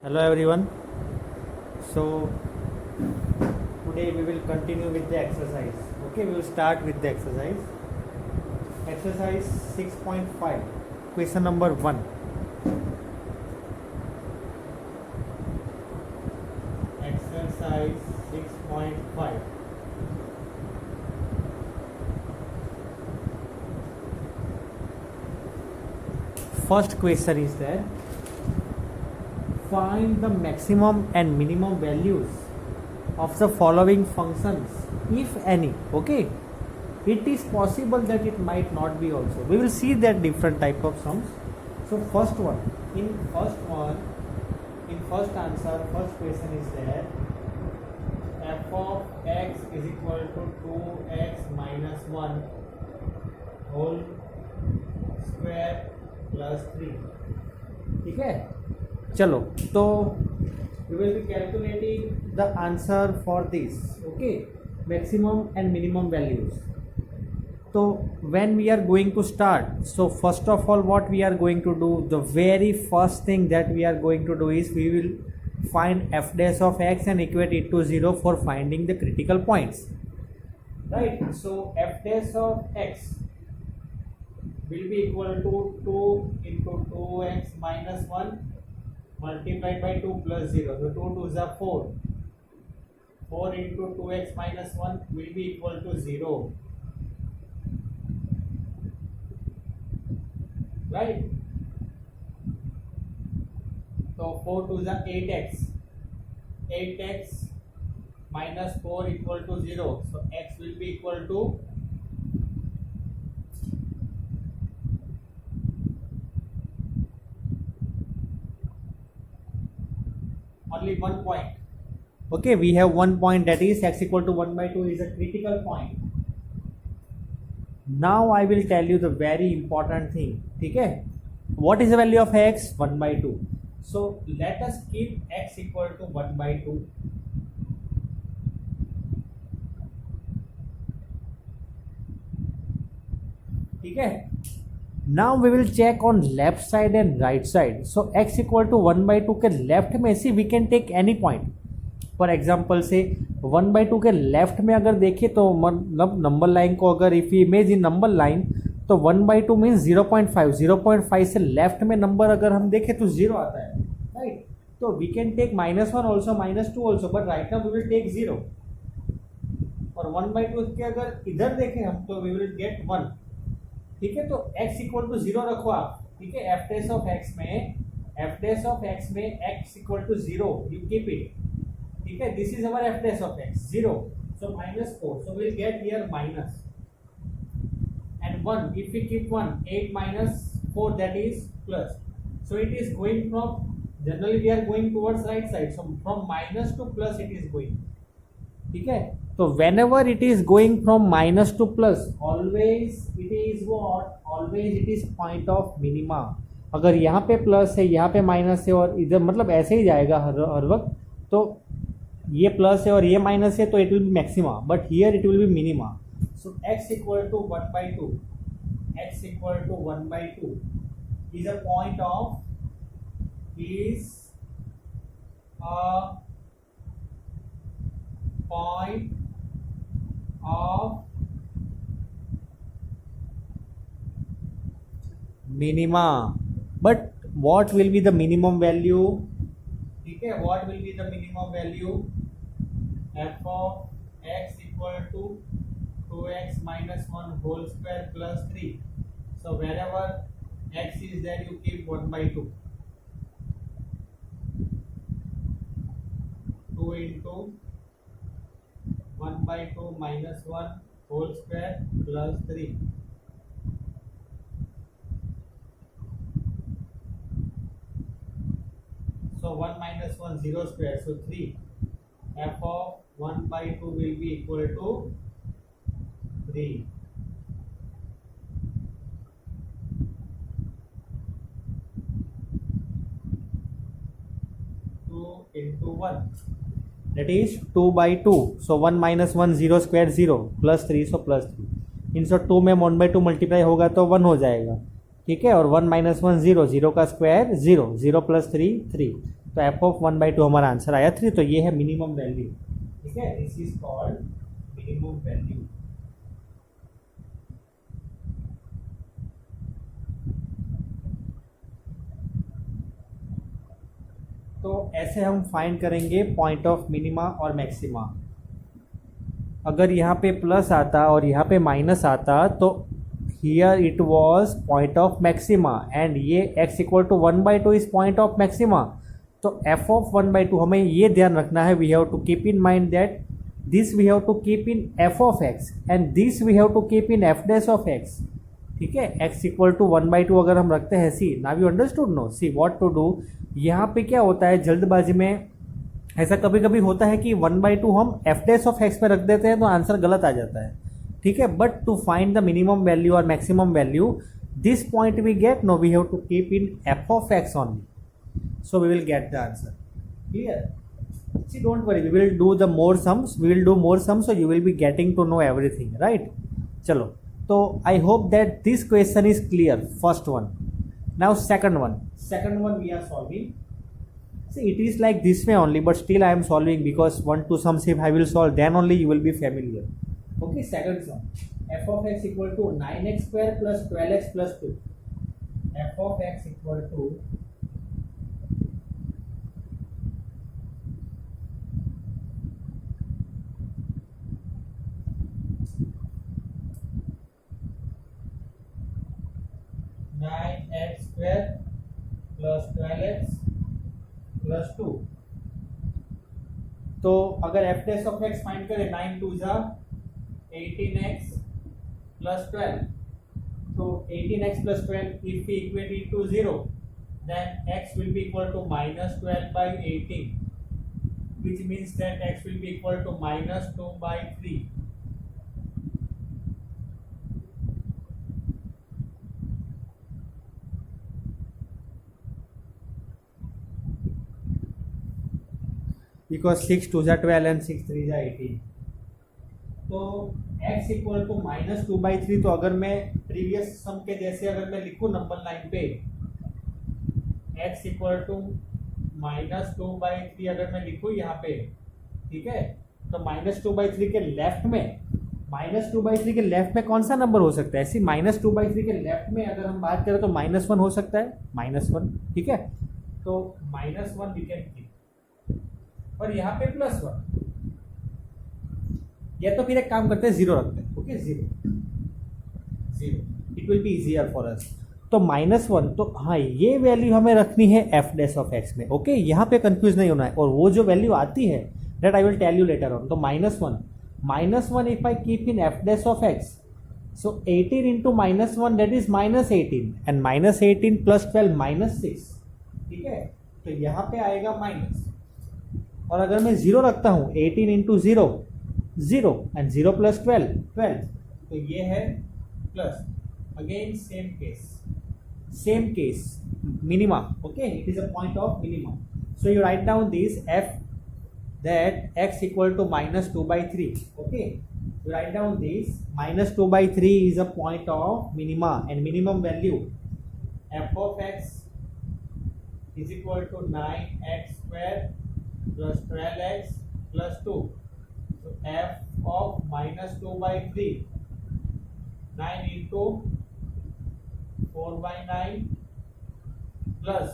Hello everyone. So today we will continue with the exercise. Okay, we will start with the exercise. Exercise 6.5. Question number 1. Exercise 6.5. First question is that find the maximum and minimum values of the following functions, if any. Okay, it is possible that it might not be also. We will see that different type of sums. So first answer, first question is that f of x is equal to 2x minus 1 whole square plus 3. ठीक है, चलो तो we will be calculating the answer for this. Okay, maximum and minimum values. So when we are going to start, so first of all what we are going to do, the very first thing that we are going to do is we will find f dash of x and equate it to 0 for finding the critical points, right? So f dash of x will be equal to 2 into 2x minus 1 multiplied by 2 plus 0. So 2 2s are 4. 4 into 2x minus 1 will be equal to 0. Right? So 4 2s are 8x. 8x minus 4 equal to 0. So x will be equal to only 1 point. Okay, we have 1 point, that is x equal to 1 by 2 is a critical point. Now I will tell you the very important thing. Okay, what is the value of x? 1 by 2. So let us keep x equal to 1 by 2. Okay, now we will check on left side and right side. So x equal to 1 by 2 के left में से we can take any point. For example से 1 by 2 के left में अगर देखें तो मतलब नंबर लाइन को अगर if we imagine number line, तो 1 by 2 मीन्स 0.5. 0.5 से लेफ्ट में नंबर अगर हम देखें तो 0 आता है, राइट? तो we can take -1 also, -2 also, but right now we will take 0. और 1 by 2 के अगर इधर देखें हम तो वी विल गेट 1. ठीक है, तो x इक्वल टू 0 रखो आप. ठीक है, f dash of x में x equal to 0 you keep it. ठीक है, this is our f dash of x 0. So -4, so we'll get here minus and 1. If we keep 1, 8 minus 4, that is plus. So it is going from, generally we are going towards right side, so from minus to plus it is going. ठीक है, तो whenever it is going from minus to plus, always it is what? Always it is point of minima. अगर यहाँ पे plus है, यहाँ पे minus है और इधर मतलब ऐसे ही जाएगा हर वक्त, तो ये प्लस है और ये माइनस है तो it will be maxima, but here it will be minima. So x equal to 1 by 2, x equal to 1 by 2 is a point of minima. But what will be the minimum value? ठीक है, what will be the minimum value? f of x equal to 2x minus 1 whole square plus 3. So wherever x is there you keep 1 by 2. 2 into 1 by 2 minus 1 whole square plus 3. So 1 minus 1 0 square, so 3. F of 1 by 2 will be equal to 3. 2 into 1, that is 2 by 2. So 1 minus 1 0 square 0 plus 3, so plus 3. इनसे 2 में 1 by 2 multiply होगा तो 1 हो जाएगा. ठीक है, और 1 - 1 0, 0 का स्क्वायर 0, 0 + 3 3, तो एफ ऑफ 1/2 हमारा आंसर आया 3, तो ये है मिनिमम वैल्यू, ठीक है, this is called minimum value. तो ऐसे हम फाइंड करेंगे पॉइंट ऑफ मिनिमा और मैक्सिमा। अगर यहाँ पे प्लस आता और यहाँ पे माइनस आता तो here it was point of maxima, and ये x equal to 1/2 is point of maxima. तो f ऑफ 1/2 हमें ये ध्यान रखना है, we have to keep in mind that this we have to keep in f of x and this we have to keep in f dash of x, ठीक है। x equal to 1/2 अगर हम रखते हैं, see now you understood, no see what to do. यहाँ पे क्या होता है जल्दबाजी में, ऐसा कभी कभी होता है कि 1/2 हम f डैश ऑफ x में रख देते हैं तो आंसर गलत आ जाता है, ठीक है। But to find the minimum value और maximum value, this point we get, no we have to keep in f of x only, so we will get the answer, clear? See, don't worry, we will do the more sums, so you will be getting to know everything, right? Chalo, so I hope that this question is clear, first one. Now second one we are solving. See, it is like this way only, but still I am solving because 1 2 sums if I will solve, then only you will be familiar. Okay, second sum, f of x equal to 9x square plus 12x plus 2. F of x equal to 9x square plus 12x plus 2। तो अगर f dash of x find करें, 9 2 जा 18x plus 12, so 18x plus 12 if we equate it to 0, then x will be equal to minus 12 by 18, which means that x will be equal to minus 2 by 3। Because 6 2 जा 12 and 6 3 जा 18, तो x equal to minus 2/3। तो अगर मैं previous सम के जैसे अगर मैं लिखूँ नंबर लाइन पे x इक्वल टू माइनस 2/3 अगर मैं लिखूँ यहाँ पे, ठीक है, तो माइनस 2/3 के लेफ्ट में, माइनस 2/3 के लेफ्ट में कौन सा नंबर हो सकता है? ऐसी माइनस 2/3 के लेफ्ट में अगर हम बात करें तो -1 हो सकता है, -1, ठीक है। तो -1 वी कैन कीप, और यहाँ पे +1, या तो फिर एक काम करते हैं 0 रखते हैं, okay, 0 it will be easier for us. तो -1, तो हाँ ये वैल्यू हमें रखनी है f डैश ऑफ x में, ओके, यहाँ पे कंफ्यूज नहीं होना है। और वो जो वैल्यू आती है that I will tell you later on. तो -1 if I keep in f dash of x, so 18 into -1 that is -18, and -18 + 12 -6, ठीक है। तो यहाँ पे आएगा माइनस, और अगर मैं 0 रखता हूँ, 18 इंटू 0 0 एंड 0 + 12 12, तो ये है plus, again same case minima, okay, it is a point of minima. So you write down this f that x equal to -2/3, okay, you write down this -2/3 is a point of minima, and minimum value f of x is equal to 9x square plus 12x plus 2. So f of -2/3, 9 into 4/9 plus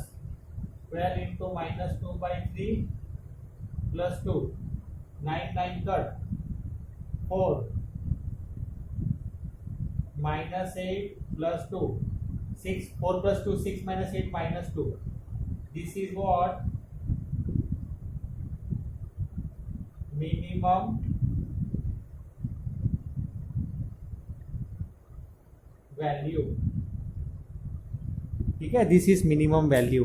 12 into -2/3 plus 2, 9 9 cut 4, -8 plus 2, 6, 4 plus 2 6 minus 8 -2. This is what minimum value, ठीक है, this is minimum value.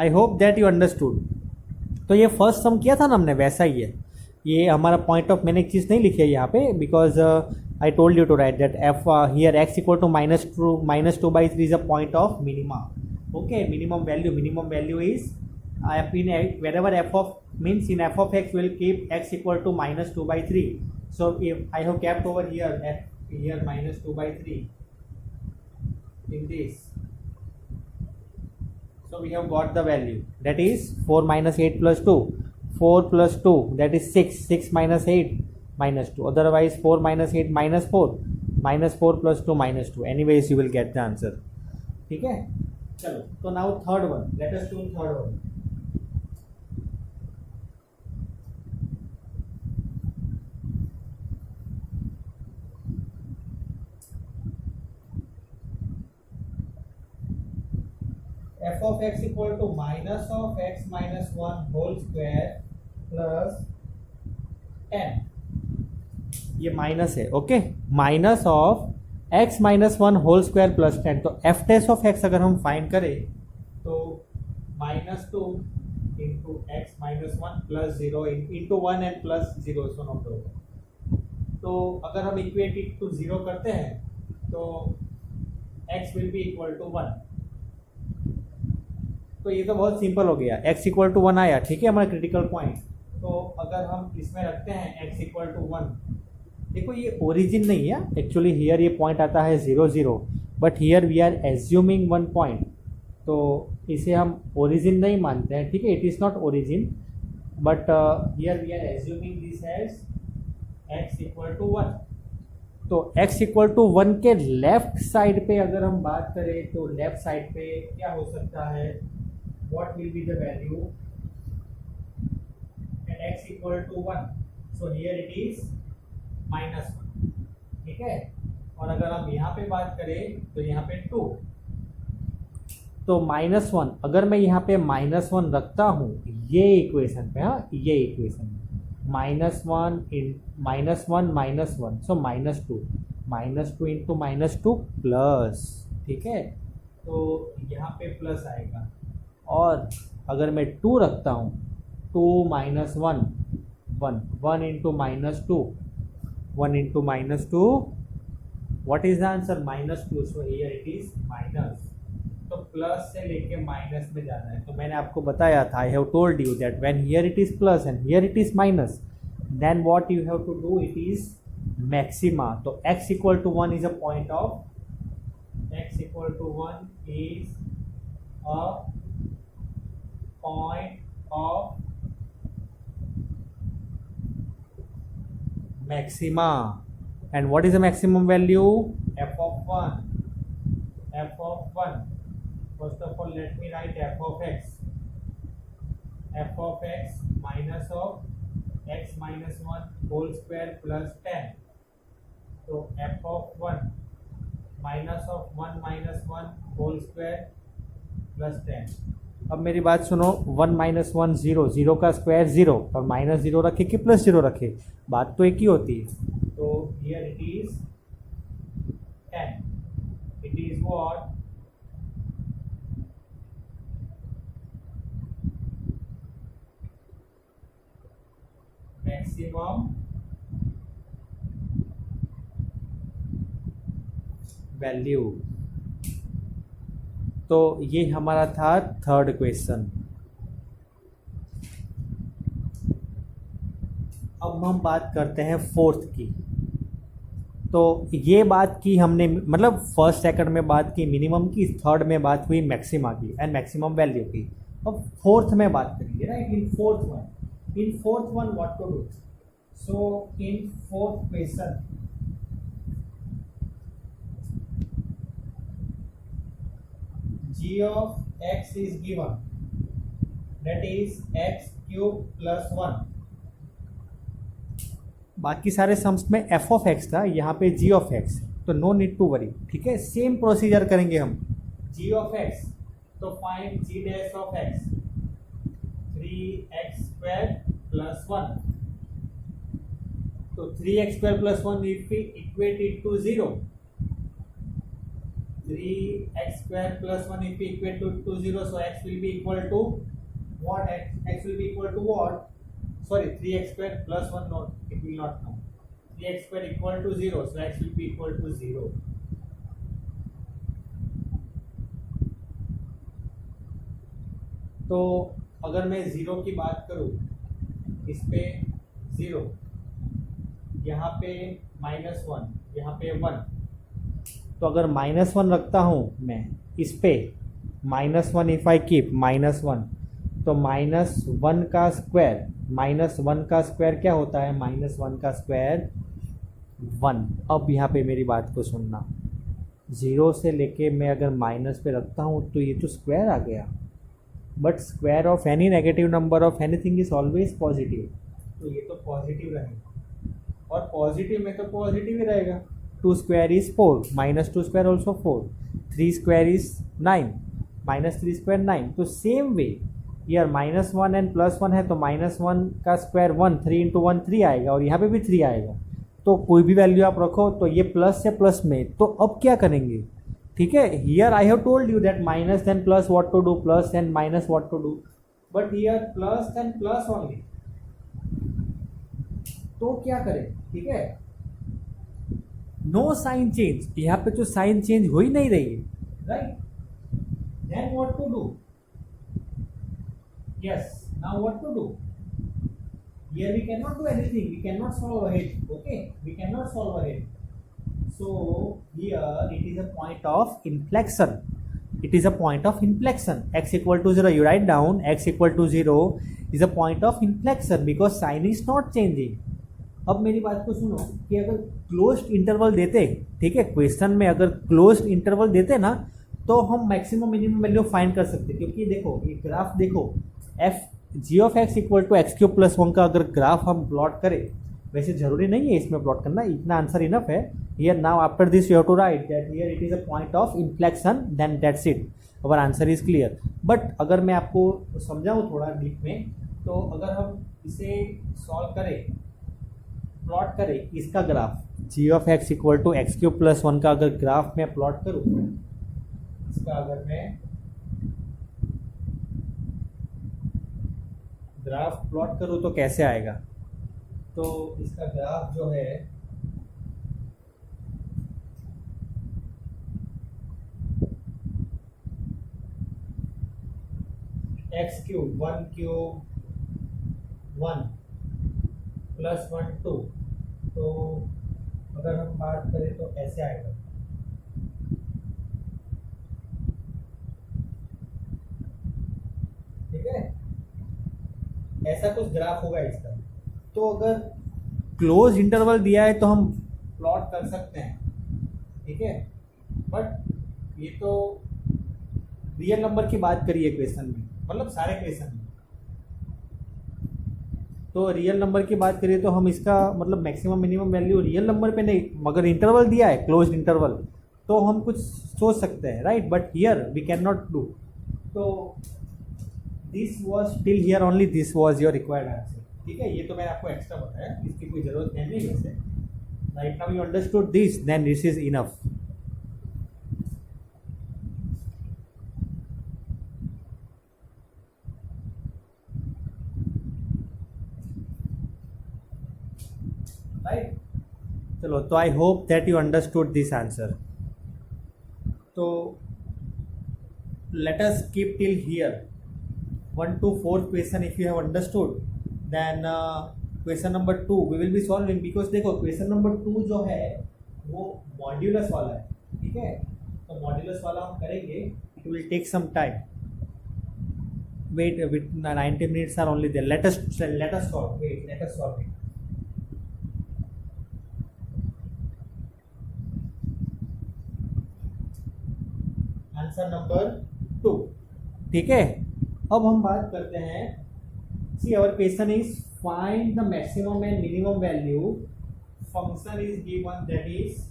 I hope that you understood. तो ये first सम किया था ना हमने, वैसा ही है ये हमारा पॉइंट ऑफ, मैंने एक चीज़ नहीं लिखी है यहाँ पे, because I told you to write that F here x equal to -2/3 is a point of minima, okay. Minimum value is in wherever f of means in f of x will keep x equal to -2/3. So if I have kept over here here -2/3 in this, so So we have got the value, that is 4 minus 8 plus 2. 4 plus 2, that is 6. 6 minus 8 minus 2. Otherwise 4 minus 8 minus 4. Minus 4 plus 2 minus 2. Anyways you will get the answer. ठीक है, चलो. तो now third one, let us do third one. f of x equal to minus of x minus 1 whole square plus 10. ये minus है, okay. Minus of x minus 1 whole square plus 10. तो f test of x अगर हम find करें तो minus 2 into x minus 1 plus 0 into 1 and plus 0 so not होगा. तो अगर हम इक्वेट इट टू 0 करते हैं तो x will be equal to 1. तो ये तो बहुत सिंपल हो गया. x इक्वल टू 1 आया, ठीक है, हमारा क्रिटिकल पॉइंट. तो अगर हम इसमें रखते हैं x इक्वल टू 1, देखो ये ओरिजिन नहीं है एक्चुअली. हियर ये पॉइंट आता है 0 0, but here we are assuming 1 point. तो इसे हम ओरिजिन नहीं मानते हैं, ठीक है. It is not origin, but here we are assuming this as x equal to 1. तो x इक्वल टू 1 के लेफ्ट साइड पे अगर हम बात करें तो लेफ्ट साइड पे क्या हो सकता है, what will be the value at x equal to 1. So here it is minus 1, ठीक है. और अगर हम यहाँ पे बात करें तो यहाँ पे 2. तो माइनस 1, अगर मैं यहाँ पे माइनस 1 रखता हूँ ये इक्वेशन पे, हाँ ये equation minus 1 minus 1, so minus 2 into minus 2 plus, ठीक है. तो यहाँ पे प्लस आएगा. और अगर मैं 2 रखता हूँ 2 minus 1 1 into minus 2 1 into minus 2, what is the answer, minus 2. So here it is minus. तो प्लस से लेके माइनस में जाना है. तो मैंने आपको बताया था, I have told you that when here it is plus and here it is minus, then what you have to do, it is maxima. तो x equal to 1 is a point of, x equal to 1 is a point of maxima. And what is the maximum value, f of 1. F of 1, first of all let me write f of x. F of x minus of x minus 1 whole square plus 10. So f of 1 minus of 1 minus 1 whole square plus 10. अब मेरी बात सुनो, 1 minus 1 0, 0 का square 0, और minus 0 रखे कि plus 0 रखे, बात तो एक ही होती है. तो here it is 10. It is what, maximum value. तो ये हमारा था थर्ड क्वेश्चन. अब हम बात करते हैं फोर्थ की. तो ये बात की हमने, मतलब फर्स्ट सेकंड में बात की मिनिमम की, थर्ड में बात हुई मैक्सिमा की एंड मैक्सिमम वैल्यू की. अब फोर्थ में बात करेंगे, right. In fourth one what to do. So in fourth question g of x is given, that is x cube plus 1. बाकी सारे सम्स में f of x था, यहाँ पे g of x, तो नो नीड टू वरी, ठीक है. Same procedure करेंगे हम. g of x, तो find g dash of x, 3x square plus 1. तो 3x square plus 1 if we equate it to 0, 3x square plus 1 if we equate to 0, so x will be equal to what, x will be equal to what, sorry, 3x square plus 1, no, it will not come. 3x square equal to 0, so x will be equal to 0. तो अगर मैं 0 की बात करूं, इस पे 0, यहाँ पे -1, यहाँ पे 1. तो अगर -1 रखता हूँ मैं इस पे, -1 इफ आई कीप -1, तो -1 का स्क्वायर, -1 का स्क्वायर क्या होता है? -1 का स्क्वायर 1। अब यहाँ पे मेरी बात को सुनना, 0 से लेके मैं अगर माइनस पे रखता हूँ तो ये तो स्क्वायर आ गया, but square of any negative number of anything is always positive, तो ये तो पॉजिटिव रहेगा, और पॉजिटिव में तो पॉजिटिव ही रहेगा। 2 square is 4, -2 square also 4, 3 square is 9, -3 square 9। तो सेम वे यार -1 एंड +1 है, तो -1 का स्क्वायर 1, 3 इंटू 1 3 आएगा, और यहाँ पे भी 3 आएगा। तो कोई भी वैल्यू आप रखो तो ये प्लस से प्लस में, तो अब क्या करेंगे? ठीक है, here I have told you that minus then plus what to do, plus and minus what to do, but here plus and plus only. तो क्या करें? ठीक है, नो साइन चेंज, यहाँ पे तो साइन चेंज हो ही नहीं रही है, right? Then what to do? Yes, now what to do? Here we cannot do anything, we cannot solve ahead, okay? We cannot solve ahead. So here it is a point of inflection. It is a point of inflection. X equal to 0, you write down x equal to 0 is a point of inflection because sign is not changing. अब मेरी बात को सुनो कि अगर closed interval देते, ठीक है, क्वेश्चन में अगर क्लोज्ड इंटरवल देते ना, तो हम मैक्सिमम मिनिमम वैल्यू फाइंड कर सकते, क्योंकि देखो ये ग्राफ देखो, f g of x equal to x³ + 1 का अगर ग्राफ हम प्लॉट करें, वैसे जरूरी नहीं है इसमें प्लॉट करना, इतना आंसर इनफ है। Here now after this you have to write that here it is a point of inflection, then that's it, our answer is clear. But अगर मैं आपको समझाऊँ थोड़ा डीप में, तो अगर हम इसे सॉल्व करें, प्लॉट करें इसका graph, g of x equal to x³ + 1 का अगर ग्राफ मैं प्लॉट करूँ, इसका अगर मैं ग्राफ प्लॉट करूँ तो कैसे आएगा? तो इसका ग्राफ जो है x³ 1³ 1 + 1 2, तो अगर हम बात करें तो ऐसे आएगा, ठीक है, ऐसा कुछ ग्राफ होगा इसका। तो अगर क्लोज इंटरवल दिया है तो हम प्लॉट कर सकते हैं, ठीक है, बट ये तो रियल नंबर की बात करिए क्वेश्चन में, मतलब सारे क्वेश्चन में, तो रियल नंबर की बात करिए तो हम इसका मतलब maximum minimum value real number पे नहीं, मगर इंटरवल दिया है क्लोज इंटरवल, तो हम कुछ सोच सकते हैं, right? But here we can not do. तो this was till here only, this was your required answer, ठीक है, ये तो मैंने आपको एक्स्ट्रा बताया, इसकी कोई जरूरत है नहीं वैसे। Right now you understood this, then this is enough. Right, चलो, तो I hope that you understood this answer. तो let us keep till here 1 to 4 question if you have understood, then question number 2 we will be solving, because देखो question number 2 जो है वो modulus वाला है, ठीक है, तो मॉड्यूलस वाला हम करेंगे, it will take some time, wait 90 minutes are only there, let us solve, wait, let us solve it। Answer number 2, ठीक है। अब हम बात करते हैं, see our question is find the maximum and minimum value, function is given that is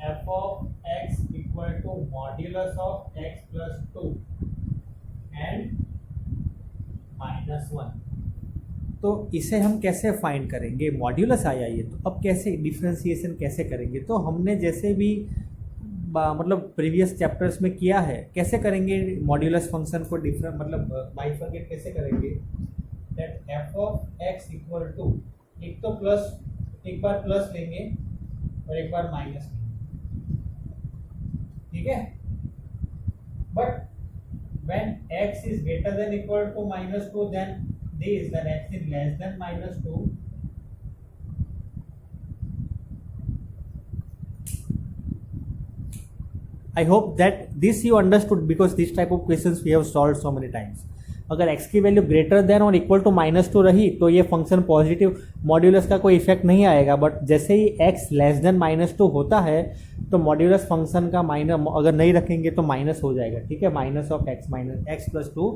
f of x equal to modulus of x plus 2 and -1। तो इसे हम कैसे फाइंड करेंगे? मॉड्यूलस आया ये, तो अब कैसे डिफ्रेंसिएशन कैसे करेंगे? तो हमने जैसे भी मतलब प्रीवियस चैप्टर्स में किया है, कैसे करेंगे मॉड्यूलस फंक्शन को डिफरेंट, मतलब बाइफरकेट कैसे करेंगे? That f of x equal to, एक तो प्लस, एक बार प्लस लेंगे और एक बार माइनस लेंगे, ठीक है, but when x is greater than equal to -2 then this, then x is less than -2, I hope that this you understood because this type of questions we have solve so many times. अगर x की value greater than और equal to -2 रही तो ये function positive modulus का कोई effect नहीं आएगा. बट जैसे ही x लेस देन -2 होता है तो मॉड्यूलस फंक्शन का माइनस अगर नहीं रखेंगे तो माइनस हो जाएगा. ठीक है, minus of x minus x plus 2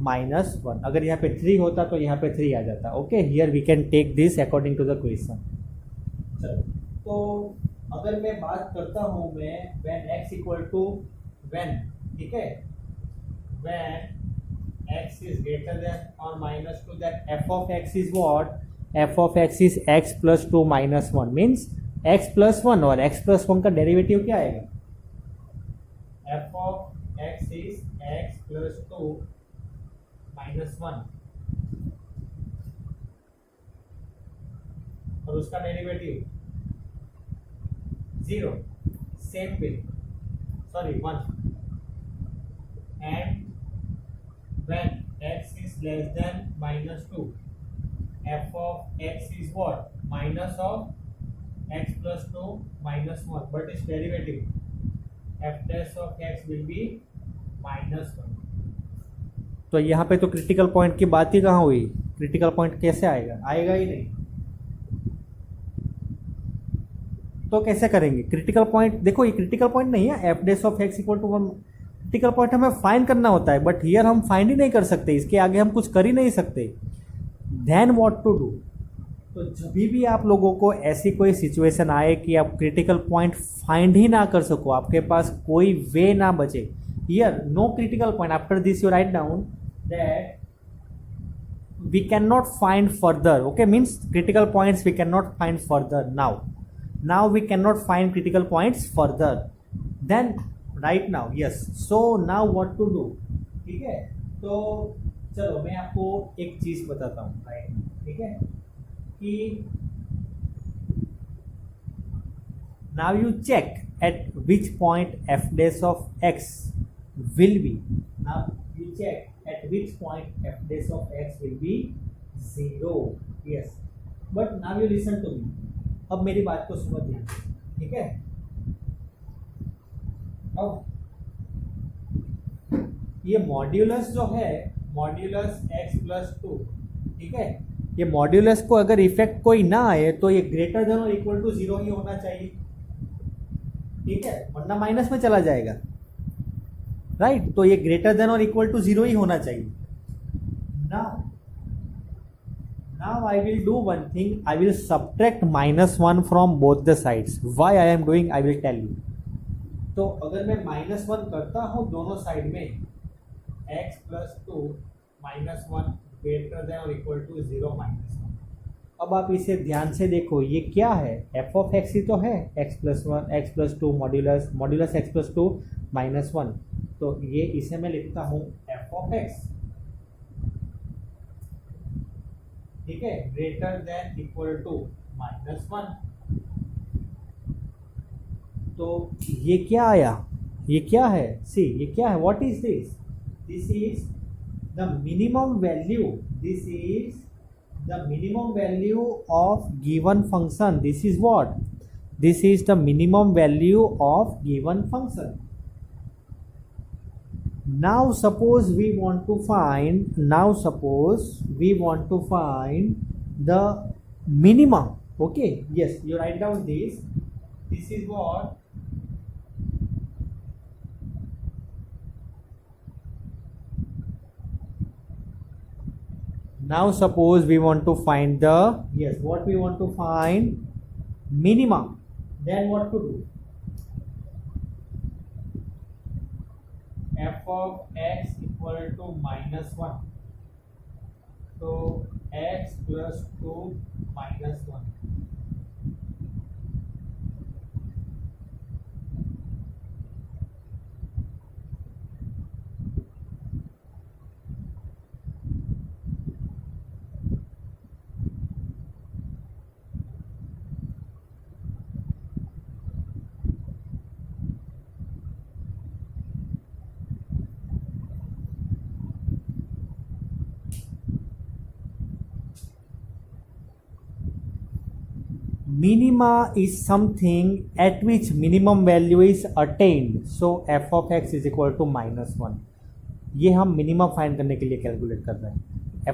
-1. अगर यहाँ पे 3 होता तो यहाँ पे 3 आ जाता. Okay, here we can take this according to the question. चलो, तो अगर मैं बात करता हूँ मैं when x equal to when, ठीक है, when x is greater than or -2, that f of x is what? f of x is x plus 2 minus 1 means x plus 1 और x plus 1 का डेरिवेटिव क्या आएगा? f of x is x plus 2 minus 1 और उसका derivative 0, same way, sorry 1. And when x is less than -2, f of x is what? Minus of x plus 2 minus 1, but its derivative f dash of x will be -1. तो यहाँ पे तो critical point की बात ही कहाँ हुई? Critical point कैसे आएगा? आएगा ही नहीं. तो कैसे करेंगे क्रिटिकल पॉइंट? देखो ये क्रिटिकल पॉइंट नहीं है, f dash of x equal to 1. Critical point हमें फाइंड करना होता है, बट हियर हम फाइंड ही नहीं कर सकते, इसके आगे हम कुछ कर ही नहीं सकते. Then what to do? तो जब भी आप लोगों को ऐसी कोई सिचुएशन आए कि आप क्रिटिकल पॉइंट फाइंड ही ना कर सको, आपके पास कोई वे ना बचे, here no critical point, after this you write down that we can not find further. Okay, means critical points we can not find further now we cannot find critical points further. Then right now, yes, so now what to do? ठीक है, तो चलो मैं आपको एक चीज बताता हूँ. राइट, ठीक है, कि now you check at which point f dash of x will be. Now you check at which point f dash of x will be 0. Yes, but now you listen to me. अब मेरी बात को सुनो ध्यान से, ठीक है. अब ये मॉड्यूलस जो है, मॉड्यूलस x प्लस 2, ठीक है, ये मॉड्यूलस को अगर इफेक्ट कोई ना आए तो ये ग्रेटर देन और इक्वल टू 0 ही होना चाहिए. ठीक है, वरना माइनस में चला जाएगा. राइट, तो ये ग्रेटर देन और इक्वल टू 0 ही होना चाहिए. Now I will do one thing. I will subtract -1 from both the sides. Why I am doing? I will tell you. तो अगर मैं -1 करता हूँ दोनों साइड में, x प्लस 2 -1 ग्रेटर देन और इक्वल टू 0 -1. अब आप इसे ध्यान से देखो, ये क्या है? f of x ही तो है, x plus 1 x plus 2 modulus x plus 2 -1. तो ये इसे मैं लिखता हूँ f of x, ठीक है, ग्रेटर देन इक्वल टू -1. तो ये क्या आया? ये क्या है? सी, ये क्या है? What is this? This is the minimum value. This is the minimum value of given function. This is what? This is the minimum value of given function. Now suppose we want to find the minimum. Okay, yes, you write down this. This is what? Now suppose we want to find the, yes, what we want to find? Minimum. Then what to do? f of x equal to -1. So x plus 2 -1. minima is something at which minimum value is attained, so f of x is equal to -1. ये हम minimum find करने के लिए calculate कर रहे हैं.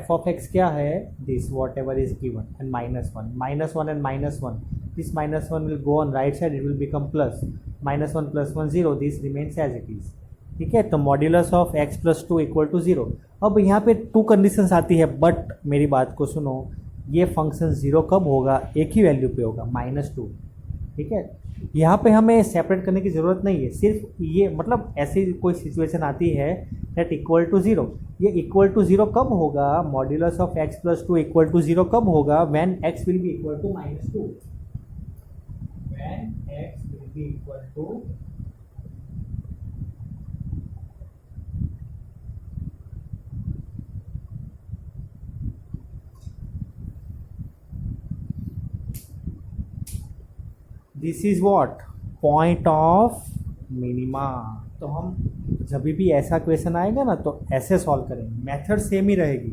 f of x क्या है? This what ever is given and -1 and -1, this -1 will go on right side, it will become plus. -1 + 1 0, this remains as it is. ठीक है, तो मॉड्यूलस ऑफ x + 2 = 0. अब यहाँ पे 2 कंडीशंस आती है, बट मेरी बात को सुनो, ये फंक्शन 0 कब होगा? एक ही वैल्यू पे होगा, -2. ठीक है, यहाँ पे हमें सेपरेट करने की ज़रूरत नहीं है, सिर्फ ये मतलब ऐसी कोई सिचुएशन आती है दैट = 0. ये = 0 कब होगा? मॉड्यूलस ऑफ x + 2 = 0 कब होगा? When x will be equal to -2. When x will be equal to this is what? Point of minima. तो हम जब भी ऐसा क्वेश्चन आएगा ना तो ऐसे सॉल्व करेंगे, मेथड सेम ही रहेगी.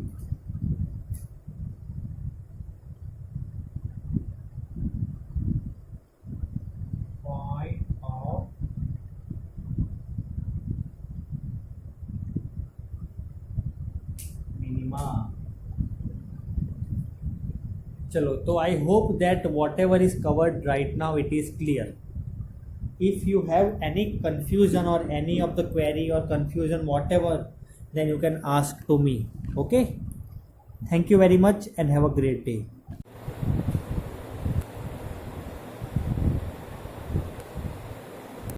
Point of minima. चलो, तो I hope that what ever is covered right now it is clear. If you have any confusion or any of the query or confusion whatever, then you can ask to me. Okay, thank you very much and have a great day.